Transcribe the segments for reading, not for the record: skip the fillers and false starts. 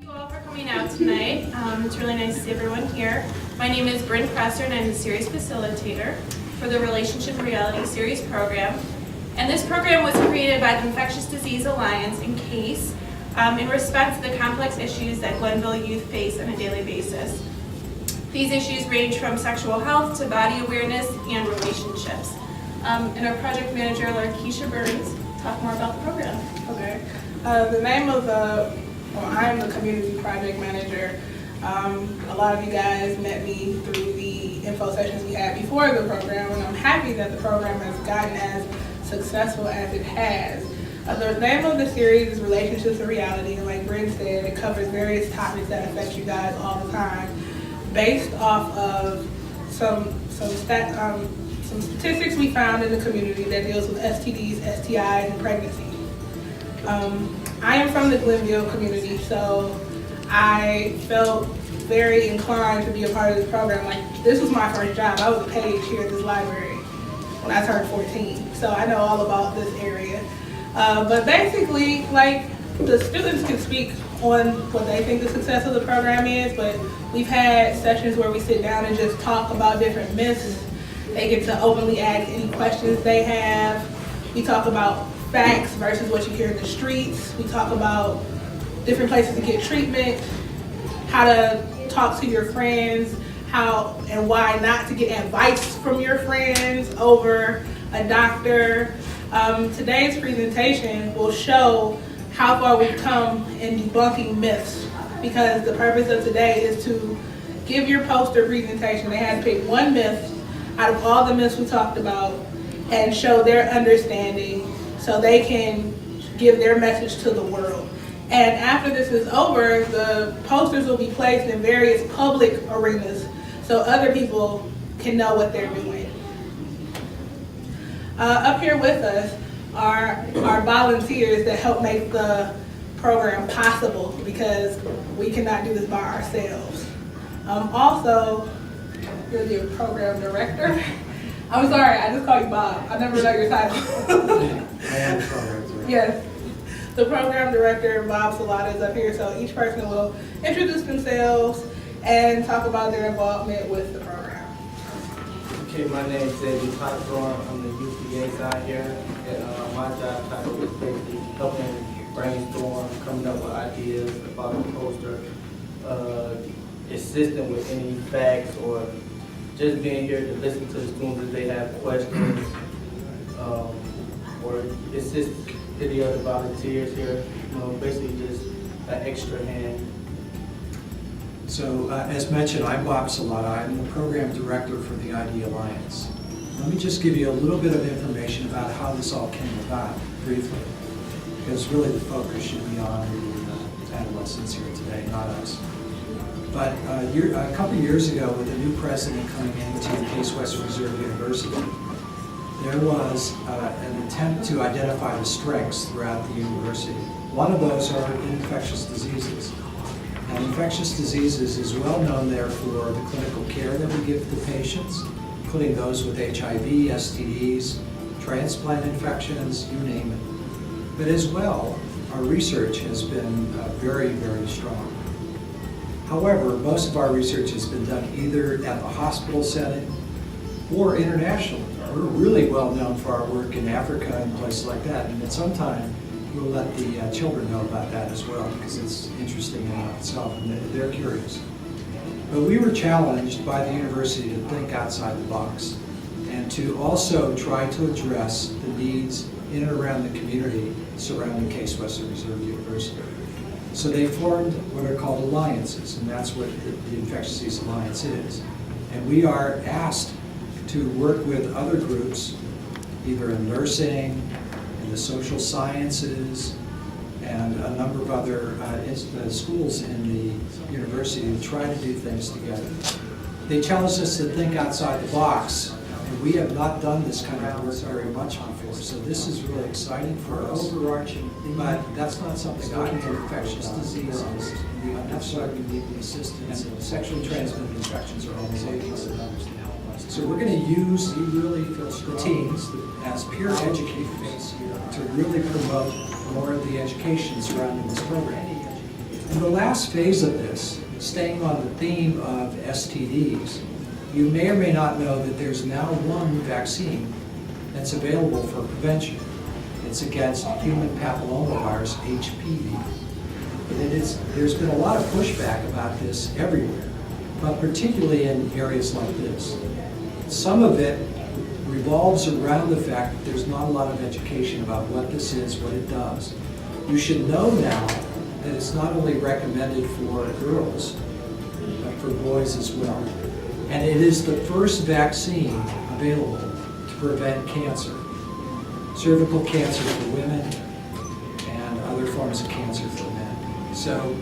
Thank you all for coming out tonight. It's really nice to see everyone here. My name is Bryn Presser and I'm the series facilitator for the Relationship Reality Series program. And this program was created by the Infectious Disease Alliance in CASE in response to the complex issues that Glenville youth face on a daily basis. These issues range from sexual health to body awareness and relationships. And our project manager, Lakeisha Burns, talk more about the program. Okay. The name of I'm the community project manager. A lot of you guys met me through the info sessions we had before the program, and I'm happy that the program has gotten as successful as it has. The name of the series is Relationships and Reality, and like Bryn said, it covers various topics that affect you guys all the time, based off of some statistics we found in the community that deals with STDs, STIs, and pregnancy. I am from the Glenville community, so I felt very inclined to be a part of this program. Like, this was my first job. I was a page here at this library when I turned 14, so I know all about this area. But basically, like, the students can speak on what they think the success of the program is, but we've had sessions where we sit down and just talk about different myths. They get to openly ask any questions they have. We talk about facts versus what you hear in the streets. We talk about different places to get treatment, how to talk to your friends, how and why not to get advice from your friends over a doctor. Today's presentation will show how far we've come in debunking myths, because the purpose of today is to give your poster presentation. They had to pick one myth out of all the myths we talked about and show their understanding so they can give their message to the world. And after this is over, the posters will be placed in various public arenas so other people can know what they're doing. Up here with us are our volunteers that help make the program possible, because we cannot do this by ourselves. Also, you're the program director. I'm sorry, I just call you Bob. I never know your title. I am the program director. Yes. The program director, Bob Salata, is up here, so each person will introduce themselves and talk about their involvement with the program. Okay, my name is Debunking. I'm the youth liaison here. And, my job title is basically helping brainstorm, coming up with ideas about the poster, assisting with any facts, or just being here to listen to the students if they have questions, or assist the other volunteers here. Basically just an extra hand. So, as mentioned, I'm Bob Salata. I'm the program director for the ID Alliance. Let me just give you a little bit of information about how this all came about, briefly, because really the focus should be on the adolescents here today, not us. But a couple of years ago, with a new president coming into Case Western Reserve University, there was an attempt to identify the strengths throughout the university. One of those are infectious diseases. And infectious diseases is well known there for the clinical care that we give to patients, including those with HIV, STDs, transplant infections, you name it. But as well, our research has been very, very strong. However, most of our research has been done either at the hospital setting or internationally. We're really well known for our work in Africa and places like that, and at some time we'll let the children know about that as well, because it's interesting in and of itself, and they're curious. But we were challenged by the university to think outside the box and to also try to address the needs in and around the community surrounding Case Western Reserve University. So they formed what are called alliances, and that's what the Infectious Disease Alliance is. And we are asked to work with other groups, either in nursing, in the social sciences, and a number of other schools in the university to try to do things together. They challenged us to think outside the box, and we have not done this kind of work very much before, so this is really exciting for us. But that's not something I can do. Infectious diseases, that's why we need the assistance, and sexually transmitted infections are always so we're going to use the teams as peer educators to really promote more of the education surrounding this program. In the last phase of this, staying on the theme of STDs, you may or may not know that there's now one vaccine that's available for prevention. It's against human papillomavirus, HPV. And there's been a lot of pushback about this everywhere, but particularly in areas like this. Some of it revolves around the fact that there's not a lot of education about what this is, what it does. You should know now that it's not only recommended for girls, but for boys as well. And it is the first vaccine available to prevent cancer. Cervical cancer for women and other forms of cancer for men. So,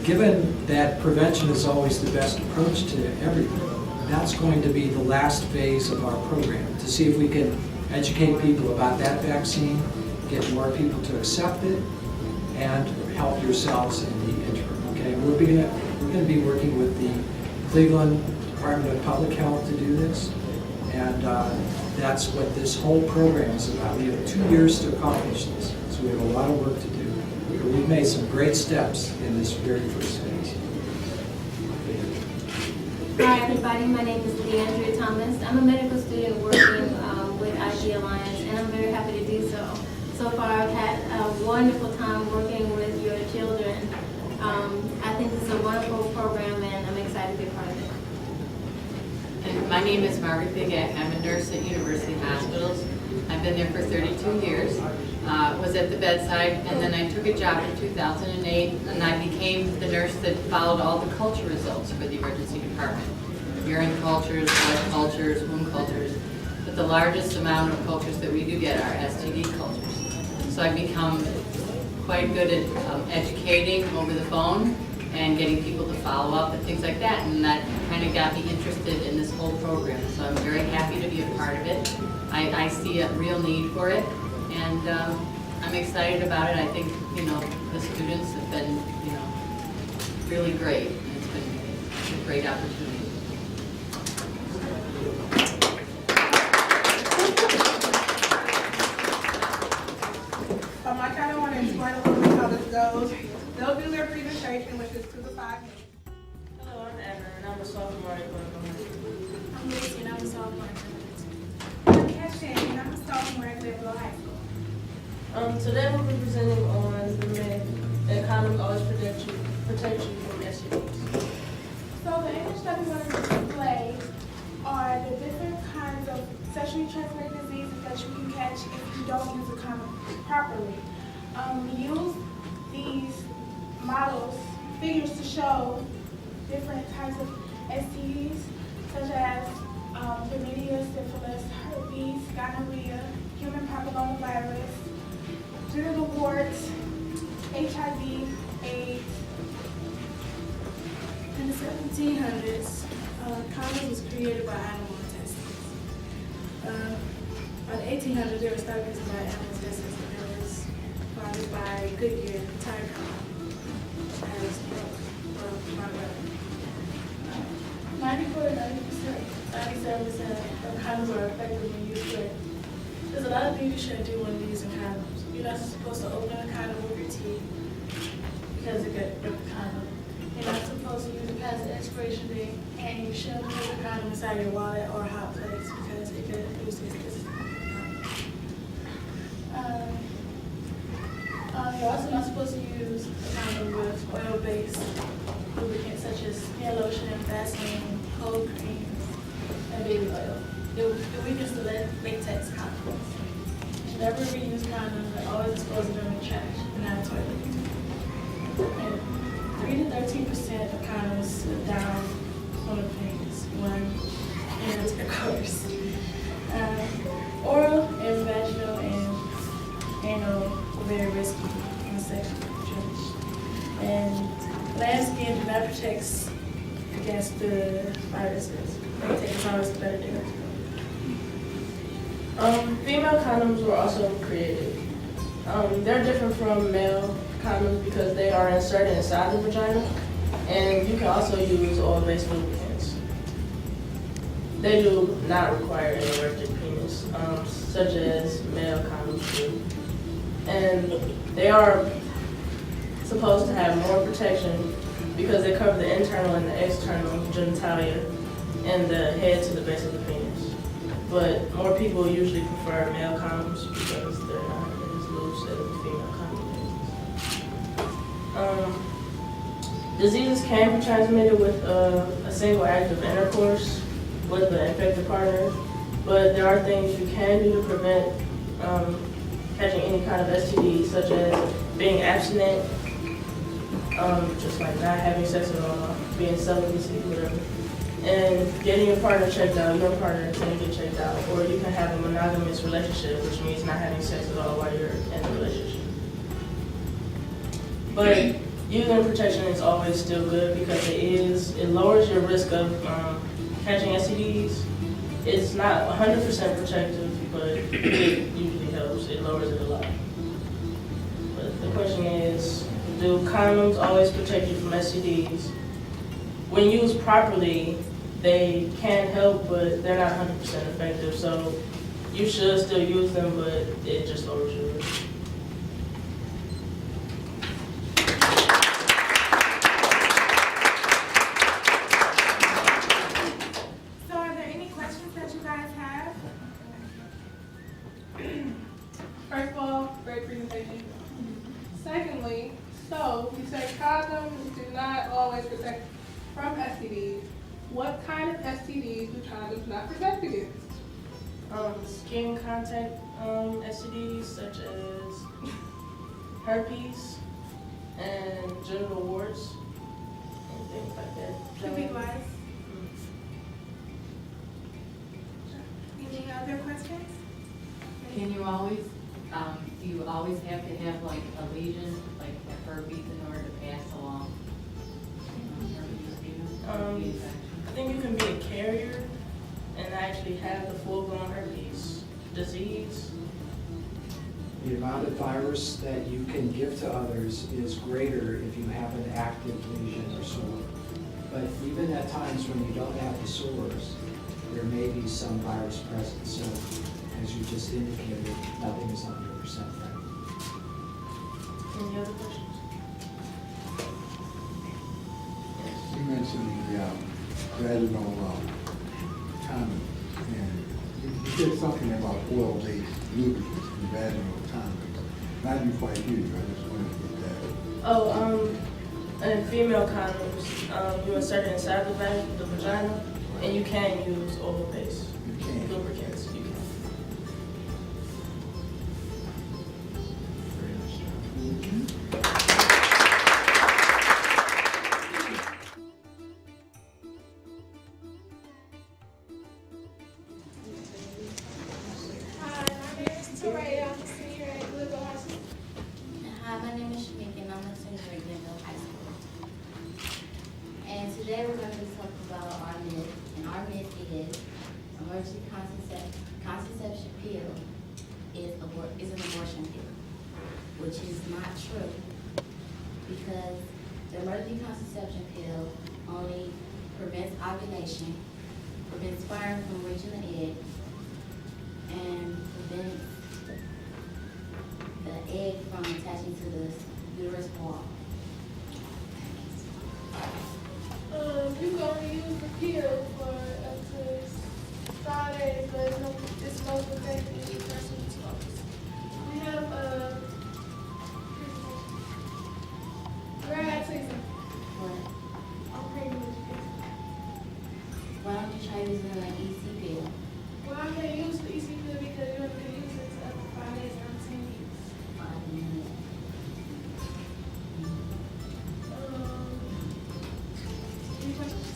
given that prevention is always the best approach to everything, that's going to be the last phase of our program, to see if we can educate people about that vaccine, get more people to accept it, and help yourselves in the interim. Okay, we're going to be working with the Cleveland Department of Public Health to do this, and that's what this whole program is about. We have 2 years to accomplish this, so we have a lot of work to do. But we've made some great steps in this very first phase. Hi everybody, my name is Leandria Thomas. I'm a medical student working with ID Alliance, and I'm very happy to do so. So far I've had a wonderful time working with your children. I think this is a wonderful program and I'm excited to be a part of it. And my name is Margaret Bigak. I'm a nurse at University Hospitals. I've been there for 32 years. Was at the bedside, and then I took a job in 2008, and I became the nurse that followed all the culture results for the emergency department. Urine cultures, blood cultures, wound cultures. But the largest amount of cultures that we do get are STD cultures. So I've become quite good at educating over the phone and getting people to follow up and things like that, and that kind of got me interested in this whole program. So I'm very happy to be a part of it. I see a real need for it, and I'm excited about it. I think, the students have been, really great, and it's been a great opportunity. I kind of want to explain a little bit how this goes. They'll do their presentation, which is 2 to 5 minutes. Hello, I'm Anna, and I'm a sophomore at Condoms. I'm Lucy, and I'm a sophomore. I'm Cashin, and I'm a sophomore at Glenville High School. Today we'll be presenting on the myth that condoms always protect you from STDs. So the image that we want to display are the different kinds of sexually transmitted diseases that you can catch if you don't use a condom properly. We use these figures to show different types of STDs, such as chlamydia, syphilis, herpes, gonorrhea, human papillomavirus, genital warts, HIV, AIDS. In the 1700s, condoms was created by animal intestines. By the 1800s, they were started using by animal intestines, and it was founded by Goodyear Tire Company as well. 94 to 97% of condoms are effective when used correctly. There's a lot of things you shouldn't do when you're using condoms. You're not supposed to open a condom with your teeth because it could rip the condom. You're not supposed to use it past the expiration date, and you shouldn't put the condom inside your wallet or hot plates because it could lose its You're also not supposed to use a condom with oil-based lubricants such as hair lotion, Vaseline, cold cream, and baby oil. It weakens the latex condoms. You should never reuse condoms and always dispose of them in the trash and not a toilet. And 3 to 13% of condoms slip down on the penis when in intercourse. Oral and vaginal and anal are very risky in the sexual transition. And gland skin do not protect against the viruses. Latex is always a better difference. Female condoms were also created. They're different from male condoms because they are inserted inside the vagina, and you can also use oil-based lubricants. They do not require an erected penis, such as male condoms do. And they are supposed to have more protection because they cover the internal and the external genitalia and the head to the base of the penis. But more people usually prefer male condoms because they're not as loose as the female condom. Diseases can be transmitted with a single act of intercourse with the infected partner, but there are things you can do to prevent catching any kind of STD, such as being abstinent, just like not having sex at all, being celibacy, whatever, and getting your partner checked out. Your partner can get checked out, or you can have a monogamous relationship, which means not having sex at all while you're in the relationship. But using protection is always still good because it lowers your risk of catching STDs. It's not 100% protective, but it usually helps. It lowers it a lot. But the question is, do condoms always protect you from STDs? When used properly, they can help, but they're not 100% effective. So you should still use them, but it just lowers your risk. So are there any questions that you guys have? First of all, great presentation. Secondly, so you said condoms do not always protect from STDs. What kind of STDs do condoms not protect against? Skin contact STDs such as herpes and genital warts and things like that. Could be wise. Any other questions? Can you always, do you always have to have like a lesion, like a herpes in order to pass along? Herpes, I think you can be a carrier and actually have the full-blown herpes disease. The amount of virus that you can give to others is greater if you have an active lesion or sore. But even at times when you don't have the sores, there may be some virus present. So, as you just indicated, nothing is 100% right. Any other questions? You mentioned the vaginal condom, and you said something about oil-based lubricants and vaginal condoms. I didn't quite hear you. I just wanted to get that. In female condoms, you insert it inside the vagina, and you can use oil-based You can. lubricants. You can. Hi, my name is Toraya. I'm a senior at Glenville High School. Hi, my name is Shamika and I'm a senior at Glenville High School. And today we're going to talk about our myth. And our myth is emergency contraception pill is an abortion pill, which is not true because the emergency contraception pill only prevents ovulation, prevents sperm from reaching the egg, and prevents the egg from attaching to the uterus wall. You can only use the pill for up to 5 days, but it's no protecting the person's clothes. We have Grad season. But I'm pregnant with you. why don't you try using an EC pill? Well, I can't use the EC pill because you only can use it up to 5 days or 10 weeks. 5 minutes. Any questions?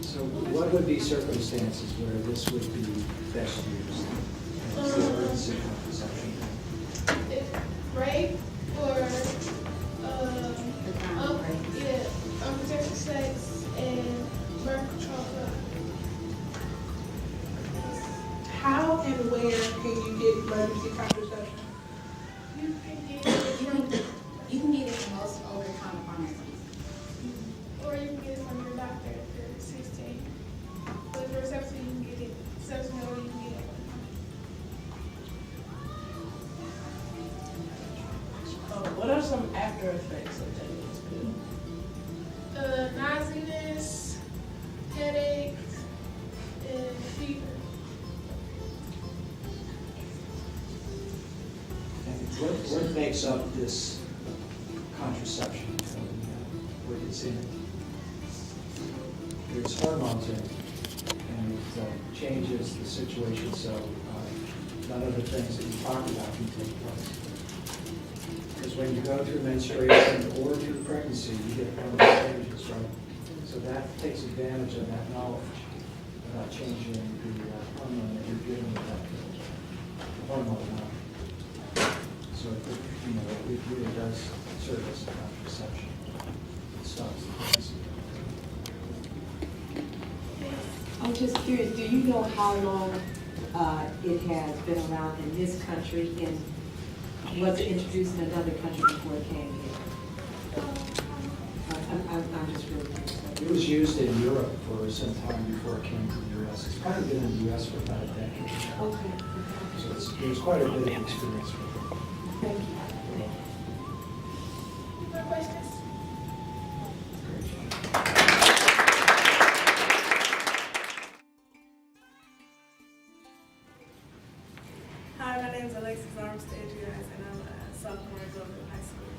So what would be circumstances where this would be best used as the emergency contraception? If rape or The condom breaks. unprotected sex and birth control. How and where can you get emergency contraception? You can get it You can get it from most over-the-counter pharmacies. or you can get it from your doctor if you're 16. But if you're 17, you can get it 17 or you can get it. some after effects of taking this pill? Nauseous, headaches, and fever. And what makes up this contraception? What is in it? There's hormones in it, and it changes the situation so none of the things that you talked about can take place. Because when you go through menstruation or through pregnancy, you get hormone changes, right? So that takes advantage of that knowledge about changing the hormone that you're giving with that hormone amount. So it really does serve as a contraception. It stops the pregnancy. I'm just curious, do you know how long it has been around in this country and was it introduced in another country before it came here? I'm just really curious. It was used in Europe for some time before it came to the U.S. It's probably been in the U.S. for about a decade. Okay. So there's quite a bit of experience with it. Thank you. More questions? Hi, my name is Alexis Armstead, and I'm a sophomore at Glenville High School.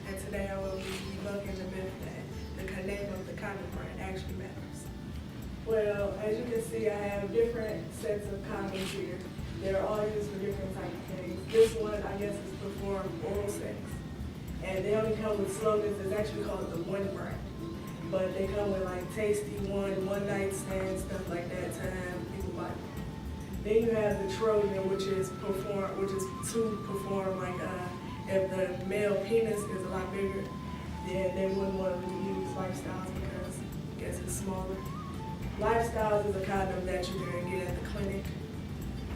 And today I will be debunking the myth that the name of the condom brand actually matters. Well, as you can see, I have different sets of condoms here. They're all used for different types of things. This one, I guess, is to perform oral sex. And they only come with slogans. It's actually called the One brand. But they come with like tasty one night stand, stuff like that to have people buy. Then you have the Trojan, which is to perform like if the male penis is a lot bigger, then they wouldn't want to use Lifestyles because I guess it's smaller. Lifestyles is a condom that you can get at the clinic,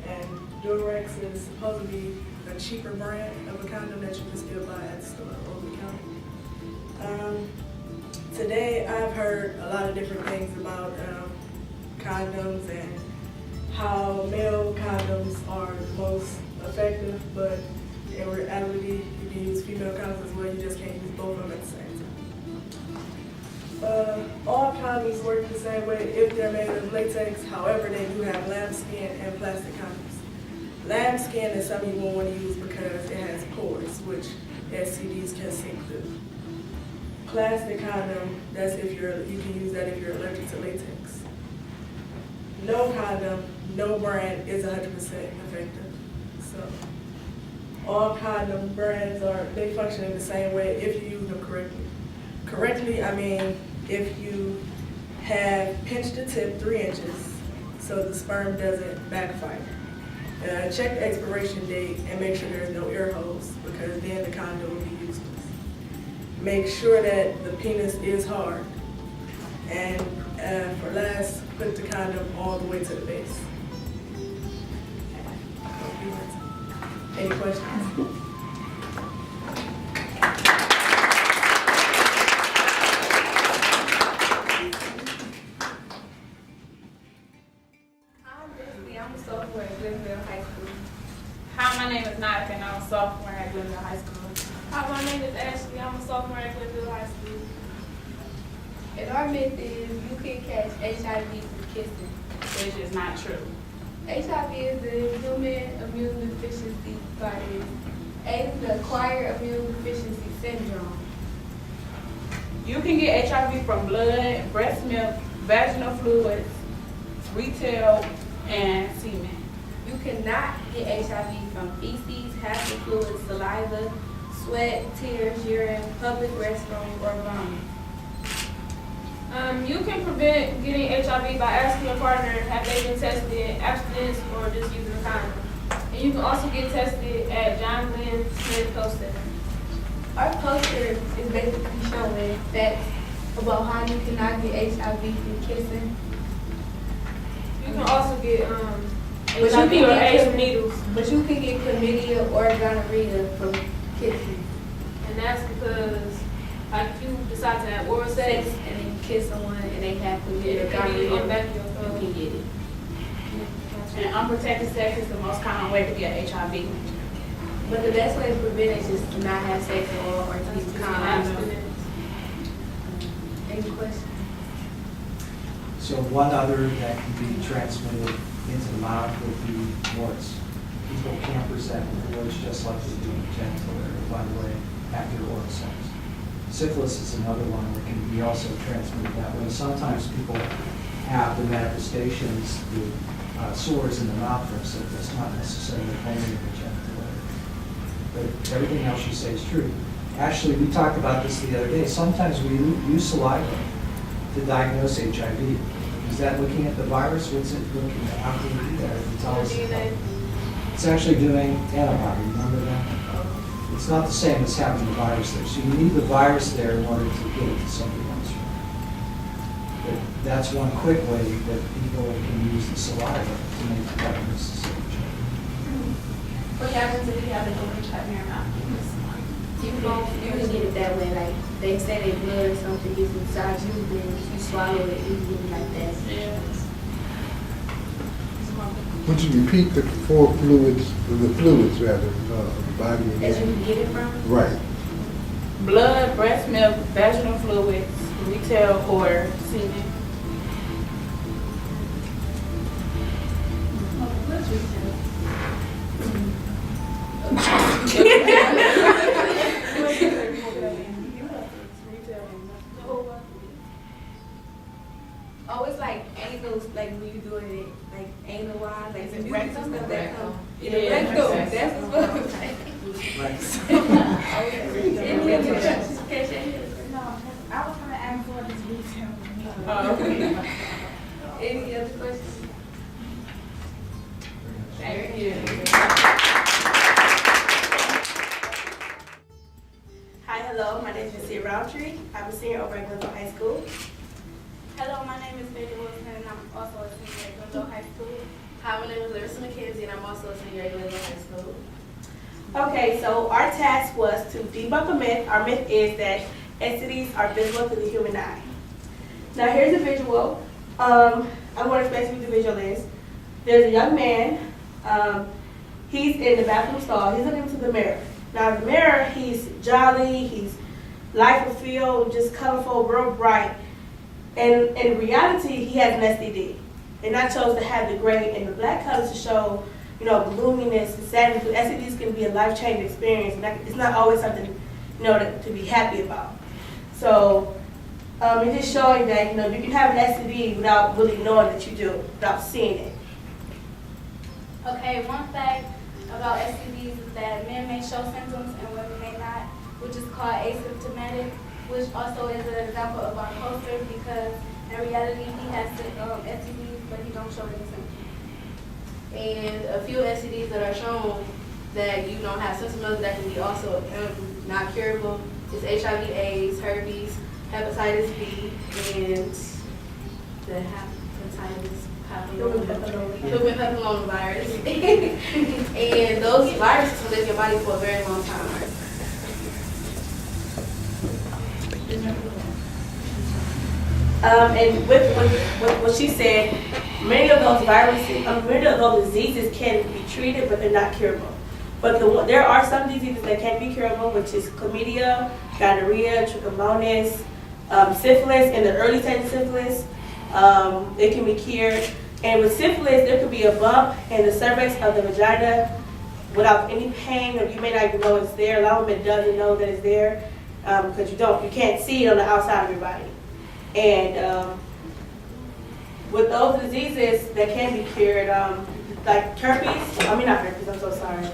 and Durex is supposed to be a cheaper brand of a condom that you can still buy at the store over the counter. Today I've heard a lot of different things about condoms and how male condoms are the most effective, but in reality you can use female condoms as well, you just can't use both of them at the same time. All condoms work the same way if they're made of latex, however they do have lambskin and plastic condoms. Lambskin is something you won't want to use because it has pores, which STDs can sink through. Plastic condom, that's if you can use that if you're allergic to latex. No condom, no brand is 100% effective. So all condom brands they function in the same way if you use them correctly. Correctly, I mean if you have pinched the tip 3 inches so the sperm doesn't backfire. Check the expiration date and make sure there's no air holes because then the condom will be useless. Make sure that the penis is hard. And for last, put the condom all the way to the base. Any questions? I'm a sophomore at Glenville High School. Hi, my name is Nadia and I'm a sophomore at Glenville High School. Hi, my name is Ashley. I'm a sophomore at Glenville High School. And our myth is you can catch HIV from kissing. Which is not true. HIV is the human immune deficiency virus, AIDS is the acquired immune deficiency syndrome. You can get HIV from blood, breast milk, vaginal fluids, retail, and semen. You cannot get HIV from feces, happy fluids, saliva, sweat, tears, urine, public restroom, or vomit. You can prevent getting HIV by asking your partner have they been tested, abstinence, or just using a condom. And you can also get tested at John Glenn Smith Health Center. Our poster is basically showing facts about how you cannot get HIV from kissing. You can also get HIV or AIDS needles. But you can get chlamydia or gonorrhea from kissing. And that's because like if you decide to have oral sex And then you kiss someone and they have chlamydia or it can be gonorrhea, on the back of your throat. you can get it. And unprotected sex is the most common way to get HIV. But the best way to prevent it is to not have sex at all or to use condoms. Any questions? So one other that can be transmitted into the mouth would be warts. People can present with warts just like they do in genital area, by the way, after oral sex. Syphilis is another one that can be also transmitted that way. Sometimes people have the manifestations, the sores in the mouth from syphilis, not necessarily only in the genital area. But everything else you say is true. Actually, we talked about this the other day. Sometimes we use saliva to diagnose HIV. Is that looking at the virus? What's it looking at? How can we do that? If you tell us it's actually doing antibody. Remember that? It's not the same as having the virus there. So you need the virus there in order to get it to somebody else. But that's one quick way that people can use the saliva to make the diagnosis of HIV. What happens if you have an HIV in your mouth? You can get it that way, like they say they blood or something gets inside you, then you swallow it easily like that. Yeah. Would you repeat the four fluids, the fluids rather, of the body? As you can get it from? Right. Blood, breast milk, vaginal fluids, retail, or semen. Oh, it's like anal, like when you doing it, like anal wise, like the rectum stuff that come. Yeah, Rectum, that's what I'm saying. Any other questions? No, I was gonna ask what is retail. Any other questions? Thank you. Hi, hello, my name is Sia Roundtree. I'm a senior over at Glenville High School. Hello, my name is Betty Wilson, and I'm also a senior at Glenville High School. Hi, my name is Larissa McKenzie, and I'm also a senior at Glenville High School. Okay, so our task was to debunk a myth. Our myth is that STDs are visible to the human eye. Now, here's a visual. I'm going to explain to you what the visual is. There's a young man. He's in the bathroom stall. He's looking into the mirror. Now, in the mirror, he's jolly. He's life-fulfilled, just colorful, real bright. And in reality, he has an STD. And I chose to have the gray and the black colors to show, you know, gloominess and sadness. STDs can be a life-changing experience. And it's not always something, you know, to be happy about. So it's just showing that, you know, you can have an STD without really knowing that you do, without seeing it. Okay, one fact about STDs is that men may show symptoms and women may not, which is called asymptomatic, which also is an example of our poster because in reality he has STDs but he don't show any symptoms. And a few STDs that are shown that you don't have symptoms of that can be also not curable is HIV/AIDS, herpes, hepatitis B, and the hepatitis human papillomavirus. And those viruses will live in your body for a very long time. And with what she said, many of those viruses, many of those diseases can be treated, but they're not curable. But there are some diseases that can be curable, which is chlamydia, gonorrhea, trichomonas, syphilis, in the early stage of syphilis. It can be cured. And with syphilis, there could be a bump in the cervix of the vagina without any pain, or you may not even know it's there. A lot of women doesn't know that it's there because you can't see it on the outside of your body. And with those diseases that can be cured, like herpes, not herpes, I'm so sorry.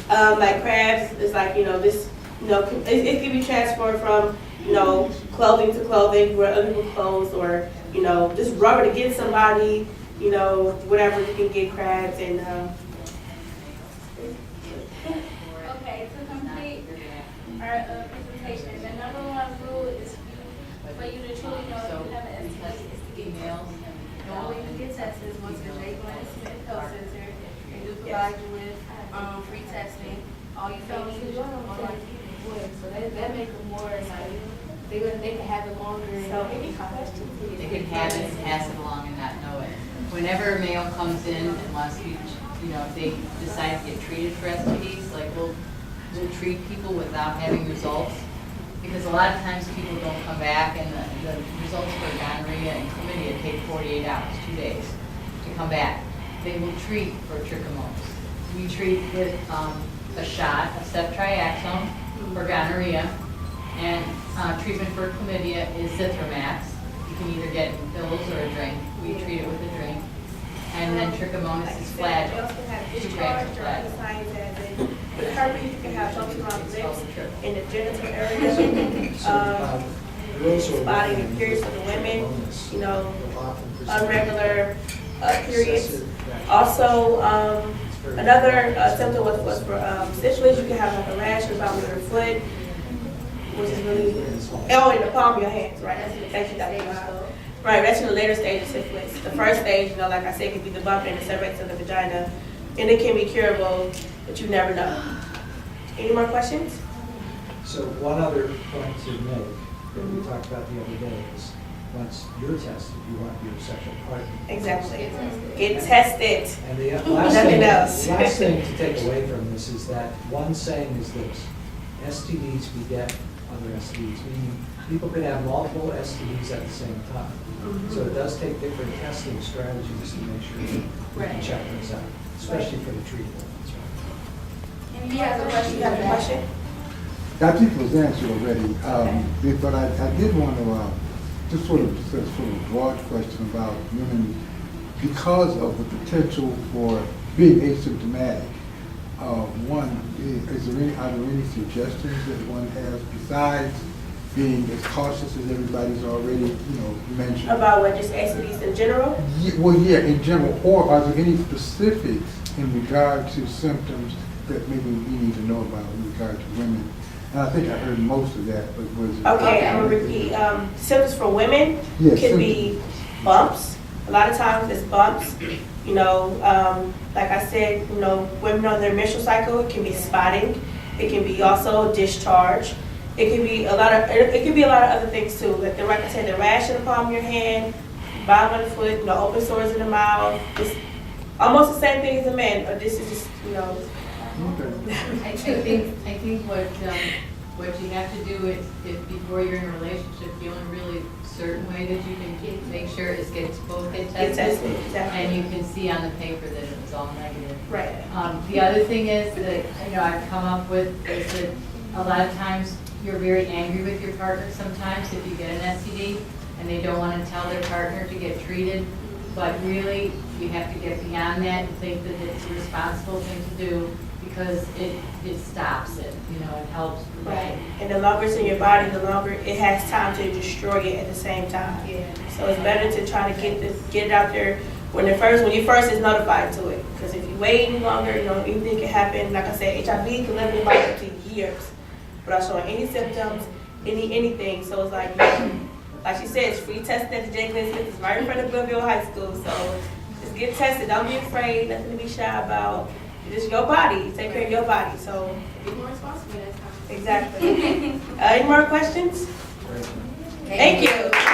Like crabs, it's like, this, it can be transferred from, clothing to clothing, where other people's clothes, or, just rubber to get somebody, whatever, you can get crabs and, Okay, to complete our presentation, the number one rule is for you to truly know if you have an STD is to get Emails. when you get tested, once the J. Glenn Smith Health Center, they do provide you with free testing. All you may need is so that make them more excited. They can have it longer. So any questions? They could have it, pass it along, and not know it. Whenever a male comes in and wants to, if they decide to get treated for STDs, like we'll will treat people without having results. Because a lot of times people don't come back, and the results for gonorrhea and chlamydia take 48 hours, 2 days, to come back. They will treat for trichomonas. We treat with a shot of ceftriaxone for gonorrhea, and treatment for chlamydia is Zithromax. You can either get in pills or a drink. We treat it with a drink. And then trichomonas is We flagyl. also have 2 grams discharge of or flagyl. other signs as in, with herpes, you can have bumps around the lips, in the genital area, spotting and periods for the women, you know, irregular periods. Also, another symptom was for syphilis, you can have like a rash in the bottom of your foot, which is really, in the palm of your hands, right? That's the infection that you have. Right, that's in the later stage of syphilis. The first stage, you know, like I said, can be debunking and it separates of the vagina, and it can be curable, but you never know. Any more questions? So one other point to make that we talked about the other day is once you're tested, you want your sexual partner. Exactly. Get tested. And the Nothing else. last thing to take away from this is that one saying is this: STDs beget other STDs, meaning people can have multiple STDs at the same time. So it does take different testing strategies to make sure that we can check those out, especially for the treatment. You have a question? You have a question? I think it was answered already, but I did want to just sort of broad question about women because of the potential for being asymptomatic. One, are there any suggestions that one has besides being as cautious as everybody's already, mentioned? About what, just STDs in general? Yeah, in general. Or are there any specifics in regard to symptoms that maybe we need to know about in regard to women? And I think I heard most of that, but was it? Okay, I'm gonna repeat. Symptoms for women Yes, could be bumps. A lot of times it's bumps. Like I said, women on their menstrual cycle, it can be spotting. It can be also discharge. It can be a lot of other things too. Like I said, the rash in the palm of your hand, bottom of the foot, open sores in the mouth. It's almost the same thing as a man. Or this is just, I think what you have to do is, if before you're in a relationship, the only really certain way that you can make sure is both get tested, exactly. and you can see on the paper that it was all negative. Right. The other thing is that I've come up with is that a lot of times you're very angry with your partner sometimes if you get an STD and they don't want to tell their partner to get treated, but really you have to get beyond that and think that it's a responsible thing to do because it stops it, it helps prevent. Right. And the longer it's in your body, the longer it has time to destroy it at the same time. Yeah. So it's better to try to get it out there when you first is notified to it. Because if you wait any longer, anything can happen. Like I said, HIV can live in your body up to years without showing any symptoms, anything. So it's like she said, it's free testing at the J. Glenn Smith. It's right in front of Glenville High School. So just get tested. Don't be afraid. Nothing to be shy about. It's your body. Take care of your body. So Be more responsible next time. exactly. Any more questions? Thank you.